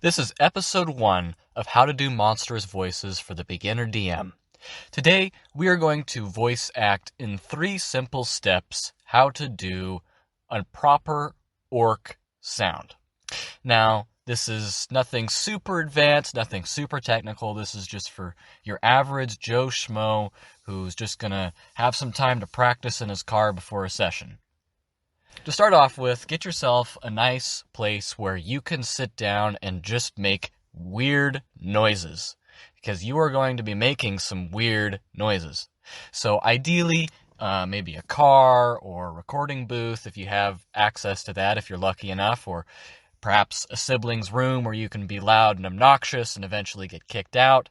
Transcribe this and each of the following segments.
This is episode 1 of How to Do Monstrous Voices for the Beginner DM. Today, we are going to voice act in 3 simple steps how to do a proper orc sound. Now, this is nothing super advanced, nothing super technical. This is just for your average Joe Schmo who's just going to have some time to practice in his car before a session. To start off with, get yourself a nice place where you can sit down and just make weird noises, because you are going to be making some weird noises. So ideally, maybe a car or a recording booth if you have access to that, if you're lucky enough, or perhaps a sibling's room where you can be loud and obnoxious and eventually get kicked out.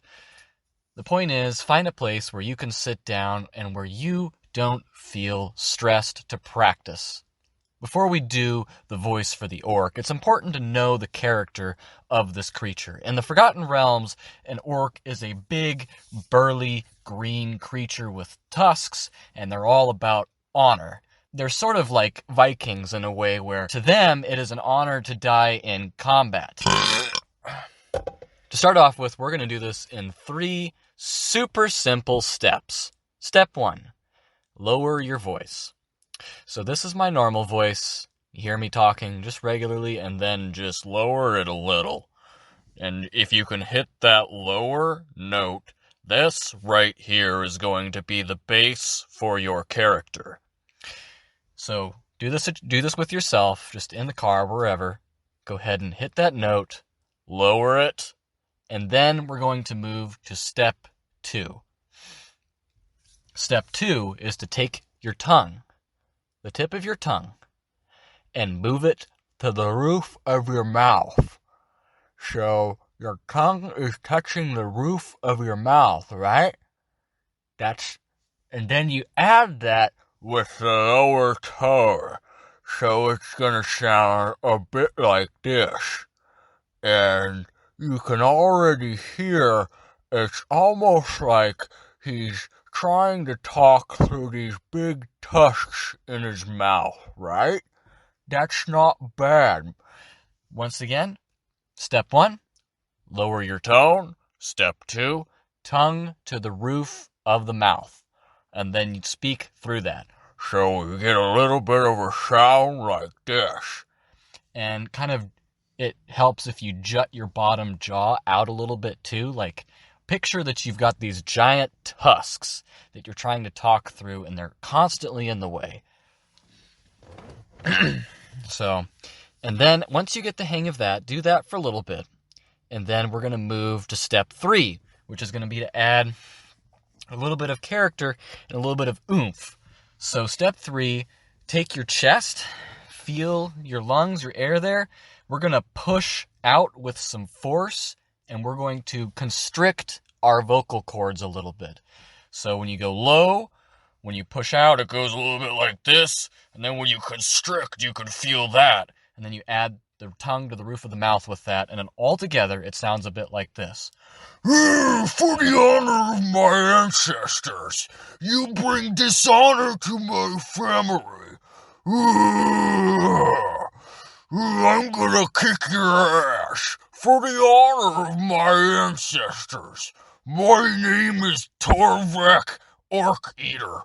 The point is, find a place where you can sit down and where you don't feel stressed to practice. Before we do the voice for the orc, it's important to know the character of this creature. In the Forgotten Realms, an orc is a big, burly, green creature with tusks, and they're all about honor. They're sort of like Vikings in a way where, to them, it is an honor to die in combat. To start off with, we're going to do this in 3 super simple steps. Step 1, lower your voice. So this is my normal voice. You hear me talking just regularly, and then just lower it a little. And if you can hit that lower note, this right here is going to be the base for your character. So do this with yourself, just in the car, wherever. Go ahead and hit that note, lower it, and then we're going to move to step 2. Step 2 is to take your tongue, the tip of your tongue, and move it to the roof of your mouth. So your tongue is touching the roof of your mouth, right? And then you add that with the lower tone. So it's gonna sound a bit like this. And you can already hear it's almost like he's trying to talk through these big tusks in his mouth, right? That's not bad. Once again, step 1, lower your tone. Step 2, tongue to the roof of the mouth. And then you speak through that. So you get a little bit of a sound like this. And kind of, it helps if you jut your bottom jaw out a little bit too, like picture that you've got these giant tusks that you're trying to talk through, and they're constantly in the way. And then once you get the hang of that, do that for a little bit. And then we're going to move to step 3, which is going to be to add a little bit of character and a little bit of oomph. So step 3, take your chest, feel your lungs, your air there. We're going to push out with some force, and we're going to constrict our vocal cords a little bit. So when you go low, when you push out, it goes a little bit like this. And then when you constrict, you can feel that. And then you add the tongue to the roof of the mouth with that. And then all together, it sounds a bit like this. For the honor of my ancestors, you bring dishonor to my family. I'm gonna kick your ass. For the honor of my ancestors, my name is Torvek Orc Eater.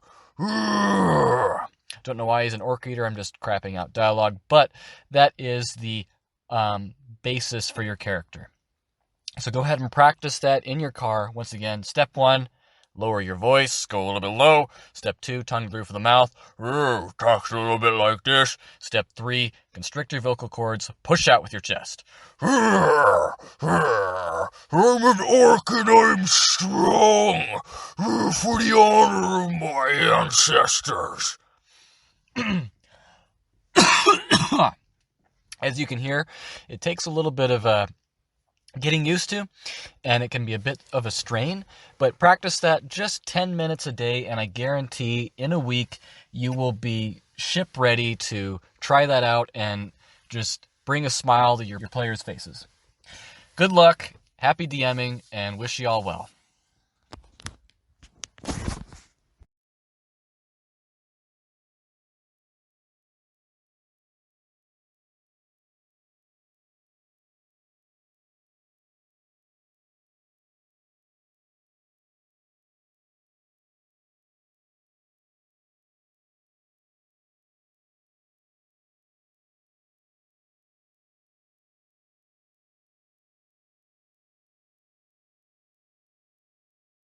Don't know why he's an orc eater, I'm just crapping out dialogue, but that is the basis for your character. So go ahead and practice that in your car. Once again, step 1, lower your voice, go a little bit low. Step 2, tongue to the roof of the mouth. Talks a little bit like this. Step 3, constrict your vocal cords, push out with your chest. I'm an orc and I'm strong. For the honor of my ancestors. As you can hear, it takes a little bit of getting used to, and it can be a bit of a strain, but practice that just 10 minutes a day, and I guarantee in a week you will be ship ready to try that out and just bring a smile to your players' faces. Good luck, happy DMing, and wish you all well.